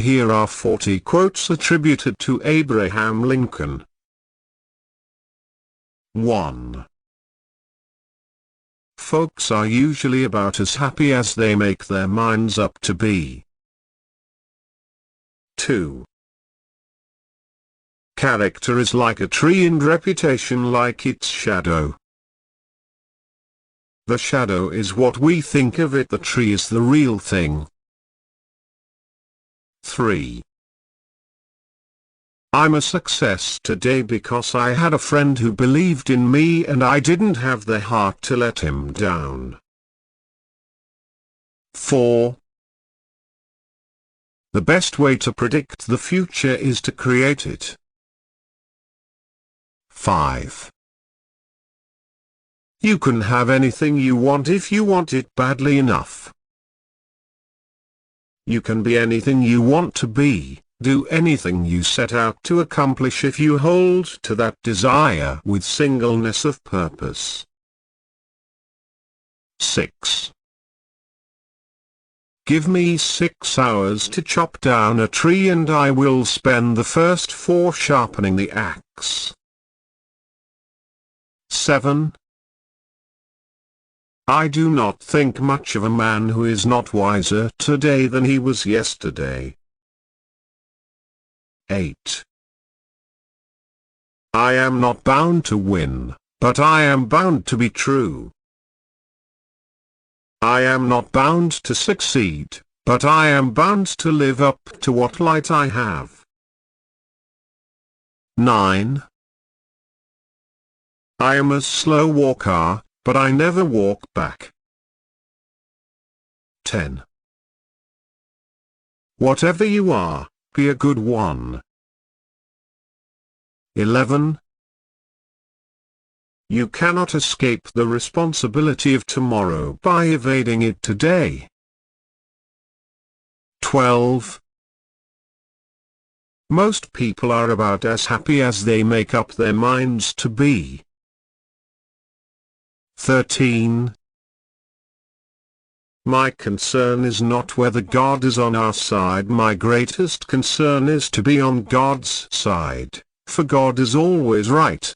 Here are 40 quotes attributed to Abraham Lincoln. 1. Folks are usually about as happy as they make their minds up to be. 2. Character is like a tree and reputation like its shadow. The shadow is what we think of it, the tree is the real thing. 3. I'm a success today because I had a friend who believed in me and I didn't have the heart to let him down. 4. The best way to predict the future is to create it. 5. You can have anything you want if you want it badly enough. You can be anything you want to be, do anything you set out to accomplish if you hold to that desire with singleness of purpose. 6. Give me 6 hours to chop down a tree and I will spend the first 4 sharpening the axe. 7. I do not think much of a man who is not wiser today than he was yesterday. 8. I am not bound to win, but I am bound to be true. I am not bound to succeed, but I am bound to live up to what light I have. 9. I am a slow walker, but I never walk back. 10. Whatever you are, be a good one. 11. You cannot escape the responsibility of tomorrow by evading it today. 12. Most people are about as happy as they make up their minds to be. 13. My concern is not whether God is on our side. My greatest concern is to be on God's side, for God is always right.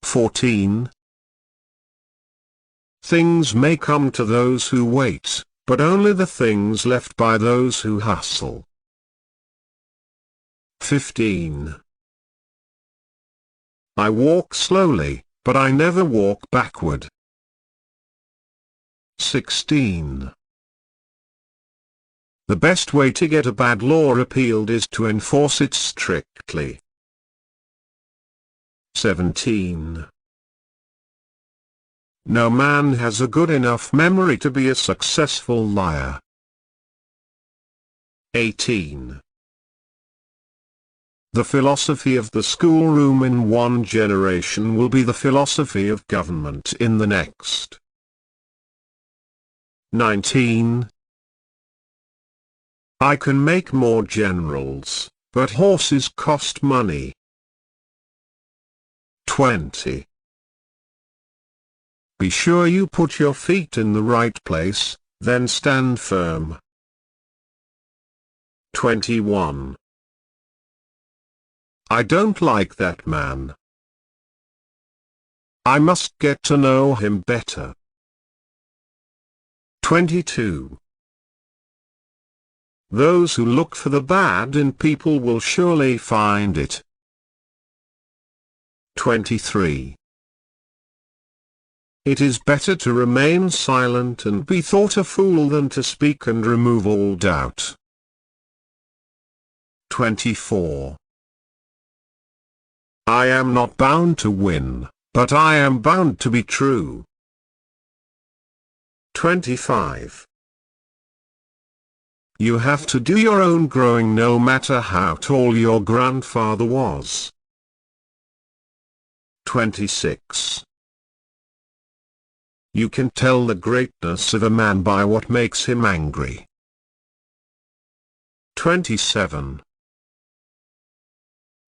14. Things may come to those who wait, but only the things left by those who hustle. 15. I walk slowly, but I never walk backward. 16. The best way to get a bad law repealed is to enforce it strictly. 17. No man has a good enough memory to be a successful liar. 18. The philosophy of the schoolroom in one generation will be the philosophy of government in the next. 19. I can make more generals, but horses cost money. 20. Be sure you put your feet in the right place, then stand firm. 21. I don't like that man. I must get to know him better. 22. Those who look for the bad in people will surely find it. 23. It is better to remain silent and be thought a fool than to speak and remove all doubt. 24. I am not bound to win, but I am bound to be true. 25. You have to do your own growing no matter how tall your grandfather was. 26. You can tell the greatness of a man by what makes him angry. 27.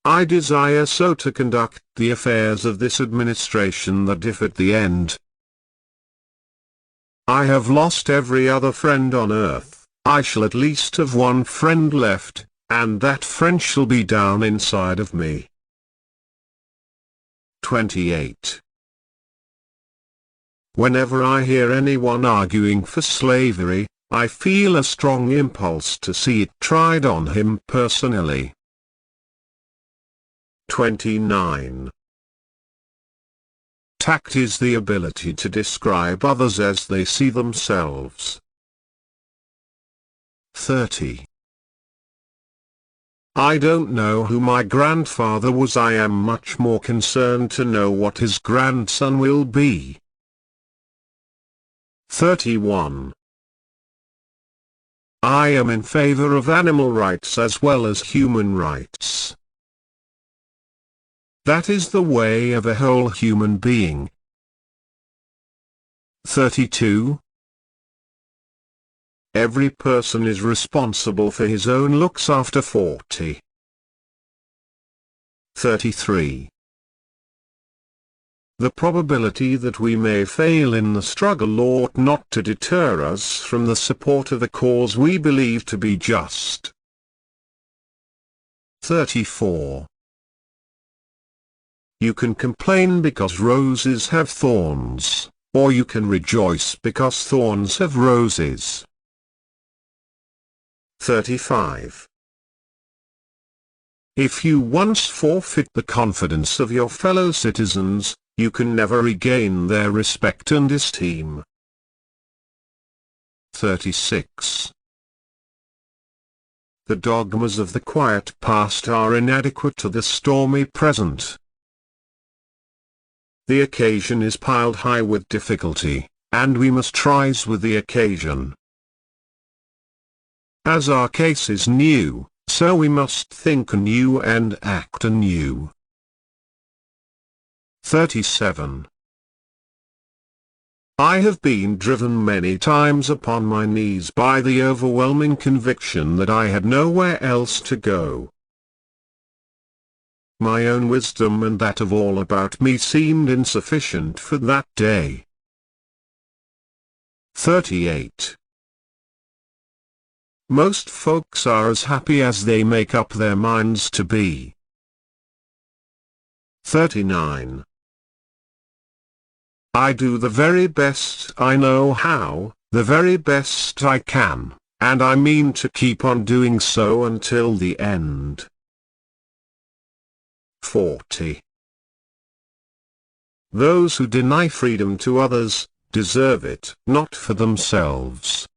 I desire so to conduct the affairs of this administration that if at the end I have lost every other friend on earth, I shall at least have one friend left, and that friend shall be down inside of me. 28. Whenever I hear anyone arguing for slavery, I feel a strong impulse to see it tried on him personally. 29. Tact is the ability to describe others as they see themselves. 30. I don't know who my grandfather was. I am much more concerned to know what his grandson will be. 31. I am in favor of animal rights as well as human rights. That is the way of a whole human being. 32. Every person is responsible for his own looks after 40. 33. The probability that we may fail in the struggle ought not to deter us from the support of a cause we believe to be just. 34. You can complain because roses have thorns, or you can rejoice because thorns have roses. 35. If you once forfeit the confidence of your fellow citizens, you can never regain their respect and esteem. 36. The dogmas of the quiet past are inadequate to the stormy present. The occasion is piled high with difficulty, and we must rise with the occasion. As our case is new, so we must think anew and act anew. 37. I have been driven many times upon my knees by the overwhelming conviction that I had nowhere else to go. My own wisdom and that of all about me seemed insufficient for that day. 38. Most folks are as happy as they make up their minds to be. 39. I do the very best I know how, the very best I can, and I mean to keep on doing so until the end. 40. Those who deny freedom to others, deserve it not for themselves.